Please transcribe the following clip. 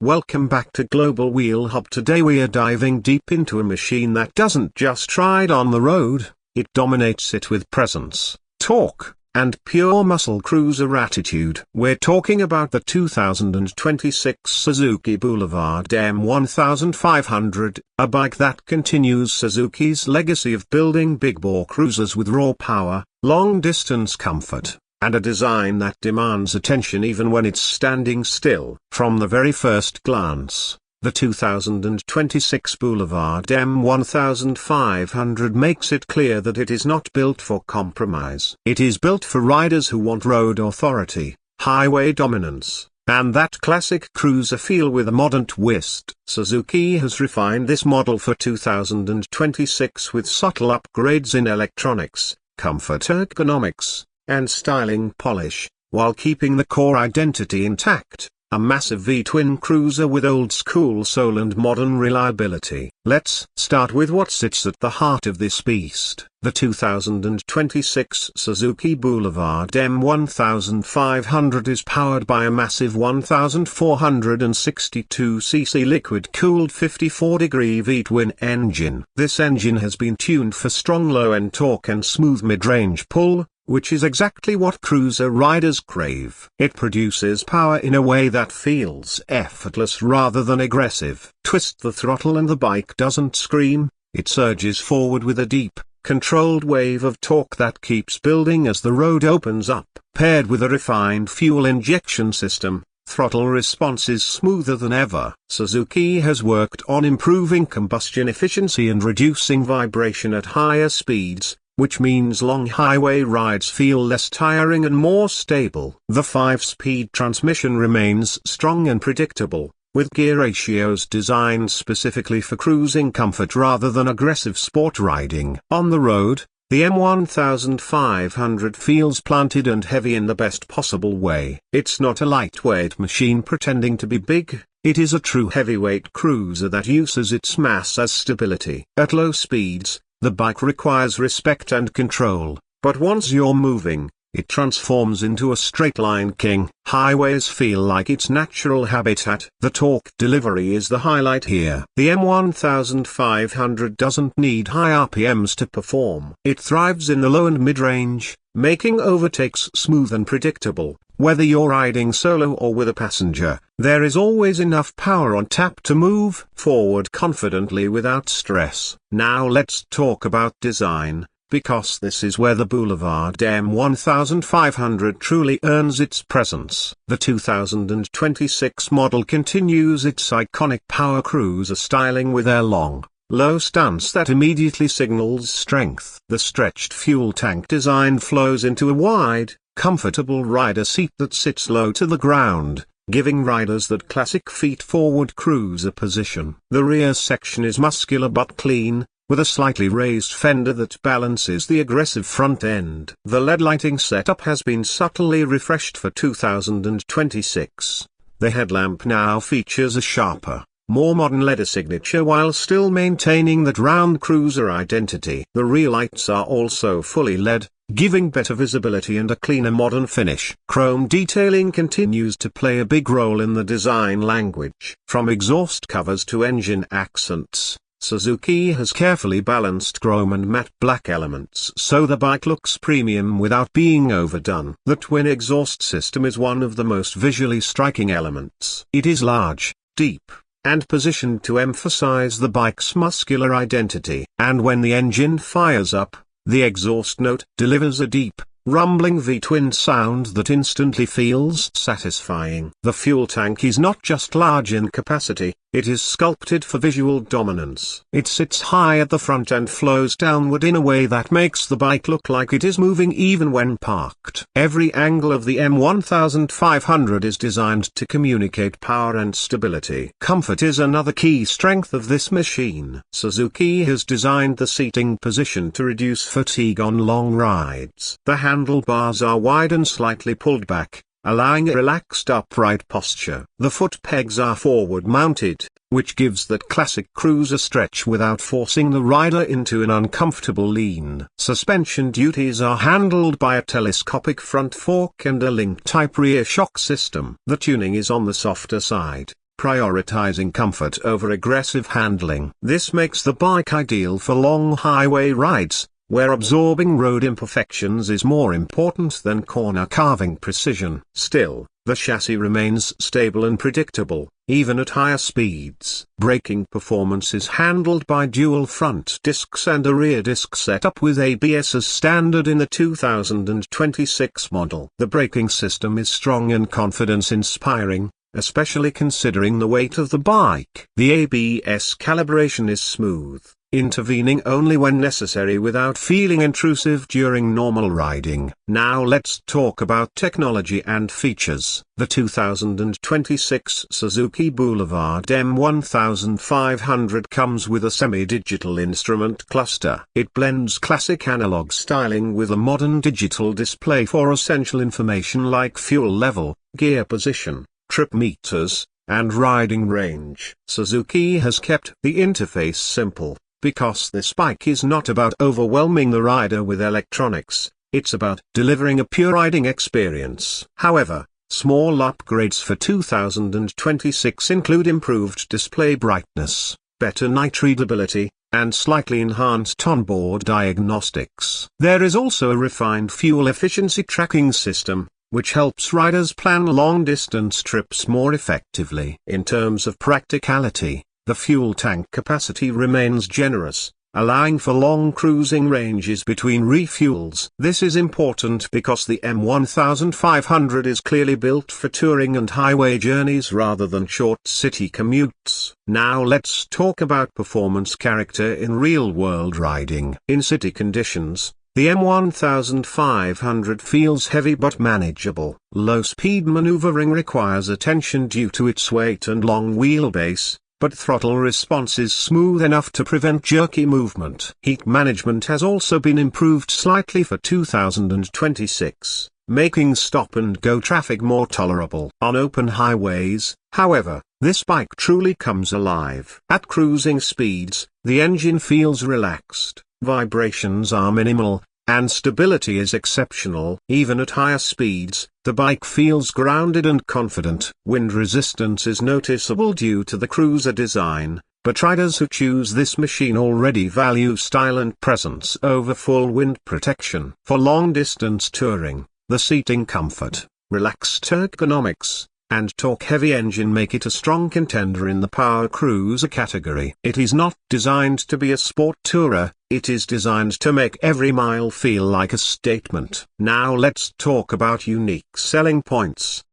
Welcome back to Global Wheel Hub. Today we are diving deep into a machine that doesn't just ride on the road, it dominates it with presence, torque, and pure muscle cruiser attitude. We're talking about the 2026 Suzuki Boulevard M1500, a bike that continues Suzuki's legacy of building big-bore cruisers with raw power, long-distance comfort, and a design that demands attention even when it's standing still. From the very first glance, the 2026 Boulevard M1500 makes it clear that it is not built for compromise. It is built for riders who want road authority, highway dominance, and that classic cruiser feel with a modern twist. Suzuki has refined this model for 2026 with subtle upgrades in electronics, comfort, ergonomics, and styling polish, while keeping the core identity intact, a massive V-twin cruiser with old-school soul and modern reliability. Let's start with what sits at the heart of this beast. The 2026 Suzuki Boulevard M1500 is powered by a massive 1462cc liquid-cooled 54-degree V-twin engine. This engine has been tuned for strong low-end torque and smooth mid-range pull, which is exactly what cruiser riders crave. It produces power in a way that feels effortless rather than aggressive. Twist the throttle and the bike doesn't scream, it surges forward with a deep, controlled wave of torque that keeps building as the road opens up. Paired with a refined fuel injection system, throttle response is smoother than ever. Suzuki has worked on improving combustion efficiency and reducing vibration at higher speeds, which means long highway rides feel less tiring and more stable. The 5-speed transmission remains strong and predictable, with gear ratios designed specifically for cruising comfort rather than aggressive sport riding. On the road, the M1500 feels planted and heavy in the best possible way. It's not a lightweight machine pretending to be big, it is a true heavyweight cruiser that uses its mass as stability. At low speeds, the bike requires respect and control, but once you're moving, it transforms into a straight-line king. Highways feel like its natural habitat. The torque delivery is the highlight here. The M1500 doesn't need high RPMs to perform. It thrives in the low and mid-range, making overtakes smooth and predictable. Whether you're riding solo or with a passenger, there is always enough power on tap to move forward confidently without stress. Now let's talk about design, because this is where the Boulevard M1500 truly earns its presence. The 2026 model continues its iconic power cruiser styling with a long, low stance that immediately signals strength. The stretched fuel tank design flows into a wide, comfortable rider seat that sits low to the ground, giving riders that classic feet-forward cruiser position. The rear section is muscular but clean, with a slightly raised fender that balances the aggressive front end. The LED lighting setup has been subtly refreshed for 2026. The headlamp now features a sharper, more modern LED signature while still maintaining that round cruiser identity. The rear lights are also fully LED, giving better visibility and a cleaner modern finish. Chrome detailing continues to play a big role in the design language. From exhaust covers to engine accents, Suzuki has carefully balanced chrome and matte black elements so the bike looks premium without being overdone. The twin exhaust system is one of the most visually striking elements. It is large, deep, and positioned to emphasize the bike's muscular identity. And when the engine fires up, the exhaust note delivers a deep, rumbling V-twin sound that instantly feels satisfying. The fuel tank is not just large in capacity, it is sculpted for visual dominance. It sits high at the front and flows downward in a way that makes the bike look like it is moving even when parked. Every angle of the M1500 is designed to communicate power and stability. Comfort is another key strength of this machine. Suzuki has designed the seating position to reduce fatigue on long rides. The handlebars are wide and slightly pulled back, allowing a relaxed upright posture. The foot pegs are forward mounted, which gives that classic cruiser stretch without forcing the rider into an uncomfortable lean. Suspension duties are handled by a telescopic front fork and a link-type rear shock system. The tuning is on the softer side, prioritizing comfort over aggressive handling. This makes the bike ideal for long highway rides, where absorbing road imperfections is more important than corner carving precision. Still, the chassis remains stable and predictable, even at higher speeds. Braking performance is handled by dual front discs and a rear disc setup with ABS as standard in the 2026 model. The braking system is strong and confidence-inspiring, especially considering the weight of the bike. The ABS calibration is smooth, intervening only when necessary without feeling intrusive during normal riding. Now let's talk about technology and features. The 2026 Suzuki Boulevard M1500 comes with a semi-digital instrument cluster. It blends classic analog styling with a modern digital display for essential information like fuel level, gear position, trip meters, and riding range. Suzuki has kept the interface simple, because this bike is not about overwhelming the rider with electronics, it's about delivering a pure riding experience. However, small upgrades for 2026 include improved display brightness, better night readability, and slightly enhanced onboard diagnostics. There is also a refined fuel efficiency tracking system, which helps riders plan long-distance trips more effectively. In terms of practicality, the fuel tank capacity remains generous, allowing for long cruising ranges between refuels. This is important because the M1500 is clearly built for touring and highway journeys rather than short city commutes. Now let's talk about performance character in real-world riding. In city conditions, the M1500 feels heavy but manageable. Low-speed maneuvering requires attention due to its weight and long wheelbase, but throttle response is smooth enough to prevent jerky movement. Heat management has also been improved slightly for 2026, making stop-and-go traffic more tolerable. On open highways, however, this bike truly comes alive. At cruising speeds, the engine feels relaxed, vibrations are minimal, and stability is exceptional. Even at higher speeds, the bike feels grounded and confident. Wind resistance is noticeable due to the cruiser design, but riders who choose this machine already value style and presence over full wind protection. For long-distance touring, the seating comfort, relaxed ergonomics, and torque-heavy engine make it a strong contender in the power cruiser category. It is not designed to be a sport tourer, it is designed to make every mile feel like a statement. Now let's talk about unique selling points.